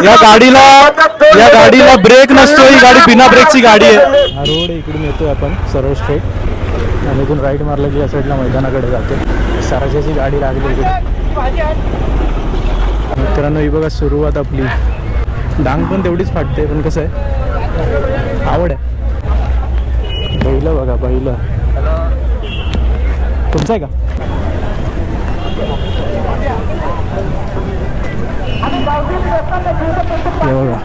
या गाडीला ब्रेक नसतो, ही गाडी बिना ब्रेकची गाडी आहे. हा रोड इकडून येतोय आपण सरळ स्ट्रेट आणि इकडून राईट मारलं की या साईडला मैदानाकडे जातो. सराजाची गाडी लागली इकडे. मित्रांनो ही बघा सुरुवात आपली. डांग पण तेवढीच फाटते, पण कसं आहे आवड आहे. बैल बघा, बैल तुमचं आहे का? हे बघा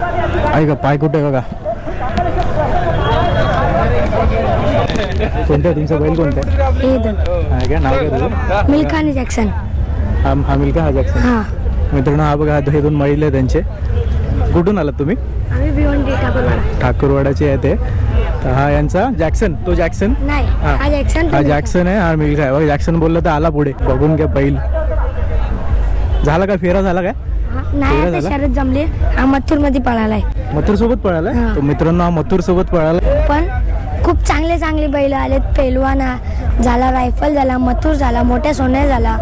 आहे का, पाय कुठे बघा. कोणतं तुमचं बैल कोणतं आहे काय, नाव काय तुझं? मिल्खा जॅक्सन. हा मिल्खा हा जॅक्सन. हां मित्रांनो हा बघा, हे दोन बैल आहे त्यांचे. कुठून आलात तुम्ही? आम्ही भिवंडी ठाकूरवाडाचे आहे ते. तर हा यांचा जॅक्सन, तो जॅक्सन नाही, हा जॅक्सन. हा जॅक्सन आहे, हा मिल्खा आहे. बघा जॅक्सन बोललं तर आला पुढे. बघून घ्या बैल. झाला काय, फेरा झाला काय? नाही, आता शर्यत जमली. हा मथुर मध्ये पळालाय. मथुर सोबत पळाला. तो मित्रांनो हा मथुर सोबत पळाला. पण खूप चांगले चांगले बैल आलेत. पेलवान झाला, रायफल झाला, मथुर झाला, मोठ्या सोन्या झाला.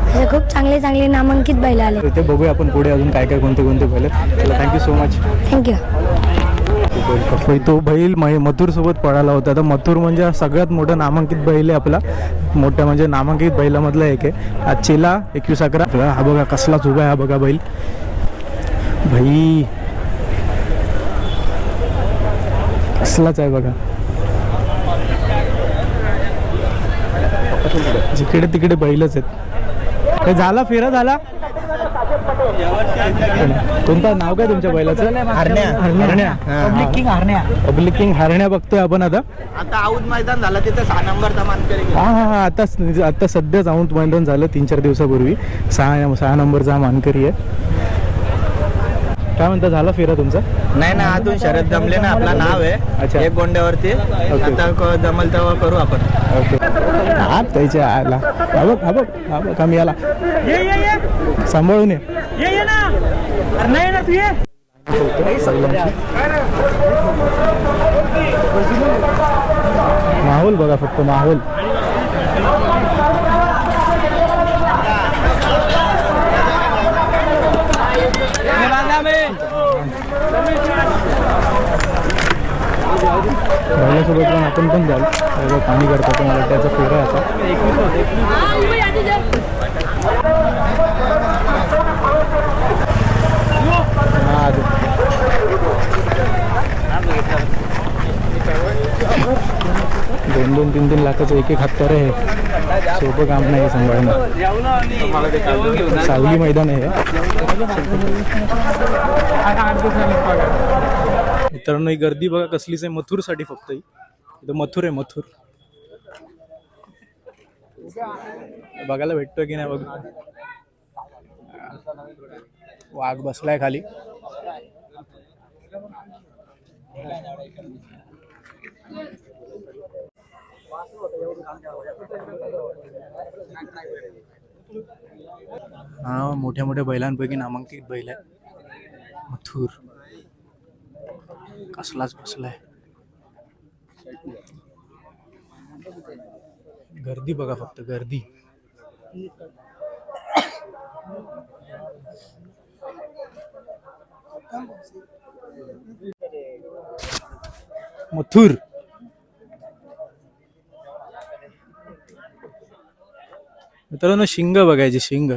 असे खूप चांगले चांगले नामांकित बैल आले. ते बघूया आपण पुढे अजून काय काय कोणते कोणते बैल आहेत. चला थँक्यू सो मच. थँक्यू. तो बैल मथुर सोबत पळाला होता. तर मथुर म्हणजे सगळ्यात मोठं नामांकित बैल आहे आपला. मोठा म्हणजे नामांकित बैलामधला एक आहे. हा चेला 2111. हा बघा कसलाच उभा आहे, हा बघा बैल भाई कसलाच आहे बघा. जिकडे तिकडे बैलच आहेत. हे झाला, फेरा झाला. कोणता नाव काय तुमच्या बैलाचं? हरण्या. पब्लिक किंग हरण्या बघतोय आपण आता. औद मैदान झालं तिथे 6 नंबरचा मानकरी. हा आता सध्याच औद मैदान झालं 3-4 दिवसापूर्वी. 6 नंबरचा मानकरी आहे. काय म्हणता, झाला फेरा तुमचा? नाही ना, अजून शर्यत जमले ना. आपला नाव आहे. अच्छा. एक गोंड्यावरती. आता जमल तेव्हा करू आपण. हा त्याच्या आला. हा बघ कमी आला. सांभाळून ये. माहोल बघा, फक्त माहोल. बैलासोबत पण आपण पण जाल. पाणी करतो मला त्याचा फेरा आता. दोन 3 लाखाचं एक हत्यार आहे. सोपं काम नाही सांभाळणं. सावली मैदान आहे. मित्रांनो ही गर्दी बघा कसलीच आहे. मथुरसाठी फक्त. इथं मथुर आहे, मथुर. बघायला भेटतोय की नाही बघ. वाघ बसलाय खाली. हा मोठ्या मोठ्या बैलांपैकी नामांकित बैल आहे मथुर. कसलाच बसलाय. गर्दी बघा फक्त, गर्दी. मथुर. मित्रांनो शिंग बघायचे, शिंग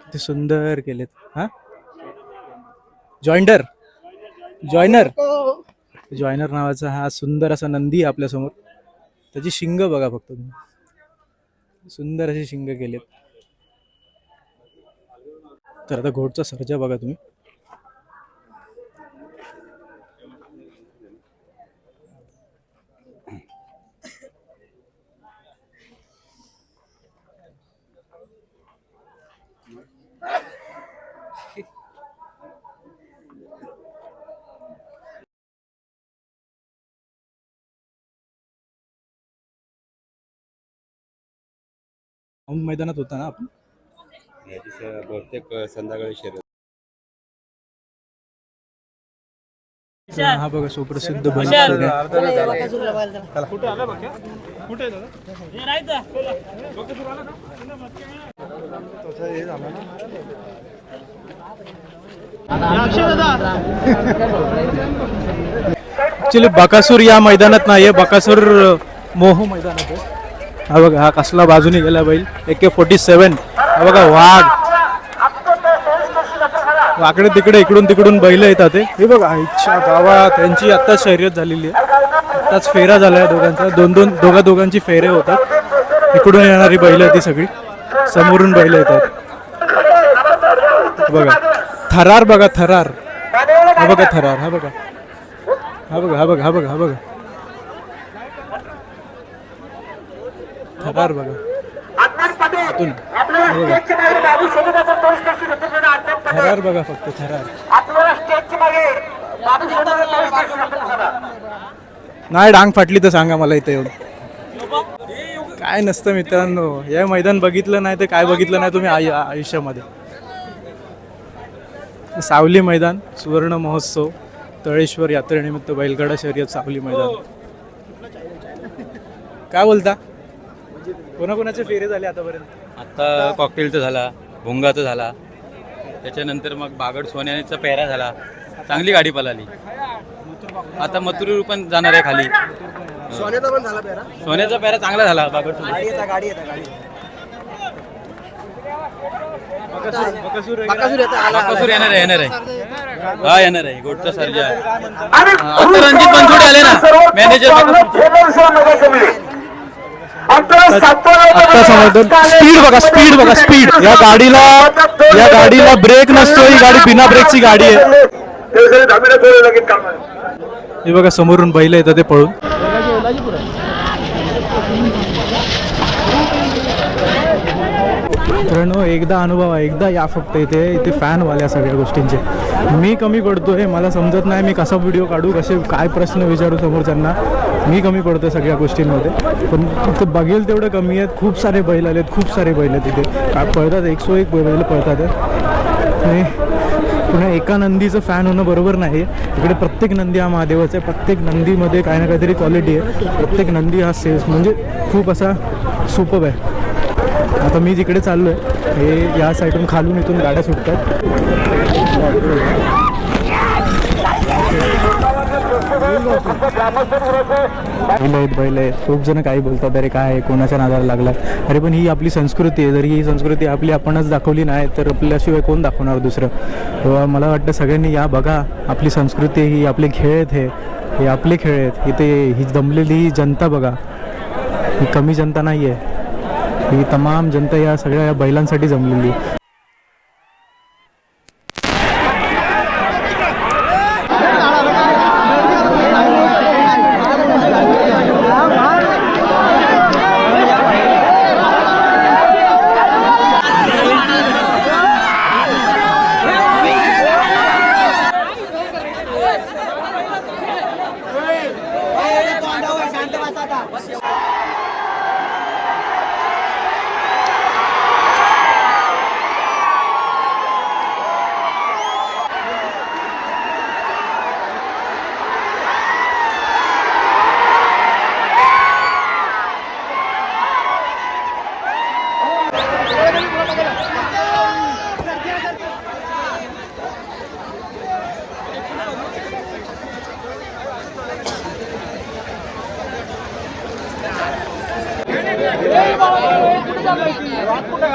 किती सुंदर केलेत. हा जॉयनर नावाचा हा सुंदर असा नंदी आहे आपल्या समोर. त्याची शिंग बघा फक्त तुम्ही. सुंदर असे शिंग केलेत. तर आता घोडचा सर्जा बघा तुम्ही. मैदानात होता ना आपण. बहुतेक संध्याकाळी शर्यत. हा बघा सुप्रसिद्ध बैल ऍक्च्युली बकासूर या मैदानात नाहीये, बकासूर मोह मैदानात आहे. हा बघा हा कसला बाजूने गेला बैल AK-47. हा बघा वाघ वाकडे तिकडे इकडून तिकडून बैल येतात ते. हे बघा इच्छा गावात त्यांची आत्ताच शर्यत झालेली आहे, आत्ताच फेरा झाला आहे दोघांचा. दोघांची फेरे होतात. इकडून येणारी बैल आहे ती सगळी, समोरून बैल येतात. बघा थरार, बघा थरार, हा बघा थरार, हा बघा हा बघा हा बघा हा बघा हा बघा थरार बघा आतून. थरार बघा फक्त थरार. नाही डांग फाटली तर सांगा मला इथे एवढं. काय नसतं मित्रांनो, हे मैदान बघितलं नाही तर काय बघितलं नाही तुम्ही आयुष्यामध्ये. सावली मैदान सुवर्ण महोत्सव तळेश्वर यात्रेनिमित्त बैलगाडा शर्यत सावली मैदान. काय बोलता, कोणाकोणाचे फेरे झाले आतापर्यंत? आता कॉकटेलचा झाला, भोंगाचा झाला, त्याच्यानंतर मग बागड सोन्याचा पेहरा झाला. चांगली गाडी पळाली. आता मथुर पण जाणार आहे खाली. सोन्याचा पण झाला पेरा. सोन्याचा पेहरा चांगला झाला. बागड गाडी बकासूर येणार आहे हा येणार आहे. गोटचा सर्जा आता रणजित बनसोडे आले ना मॅनेजर. आता समजतं. स्पीड बघा, स्पीड बघा, स्पीड. या गाडीला ब्रेक नसतो, ही गाडी बिना ब्रेकची गाडी आहे. हे बघा समोरून बैल येतात ते पळून. मित्रांनो एकदा अनुभव आहे, एकदा या फक्त इथे फॅनवाल्या सगळ्या गोष्टींचे. मी कमी पडतोय, मला समजत नाही मी कसा व्हिडिओ काढू, कसे काय प्रश्न विचारू समोरच्यांना. मी कमी पडतोय सगळ्या गोष्टींमध्ये, पण तिथे बघेल तेवढं कमी आहेत. खूप सारे बैल आलेत, खूप सारे बैल आहेत तिथे. काय पळतात, 101 बैल पळतात. आणि पुन्हा एका नंदीचं फॅन होणं बरोबर नाही. इकडे प्रत्येक नंदी हा महादेवाचा आहे. प्रत्येक नंदीमध्ये काही ना काहीतरी क्वालिटी आहे. प्रत्येक नंदी हा सेल्स म्हणजे खूप असा सुपर्ब आहे. आता मी जिकडे चाललो आहे हे या साईडून खालून इथून गाड्या सुटतात. बैल आहेत, खूप जण काही बोलतात अरे काय कोणाच्या नादाला लागला. अरे पण ही आपली संस्कृती आहे. जरी ही संस्कृती आपली आपणच दाखवली नाही तर आपल्याशिवाय कोण दाखवणार दुसरं. तेव्हा मला वाटतं सगळ्यांनी या बघा, आपली संस्कृती ही आपले खेळ आहेत, हे आपले खेळ आहेत. इथे ही जमलेली ही जनता बघा, ही कमी जनता नाही आहे, ही तमाम जनता या सगळ्या बैलांसाठी जमलेली. कुठे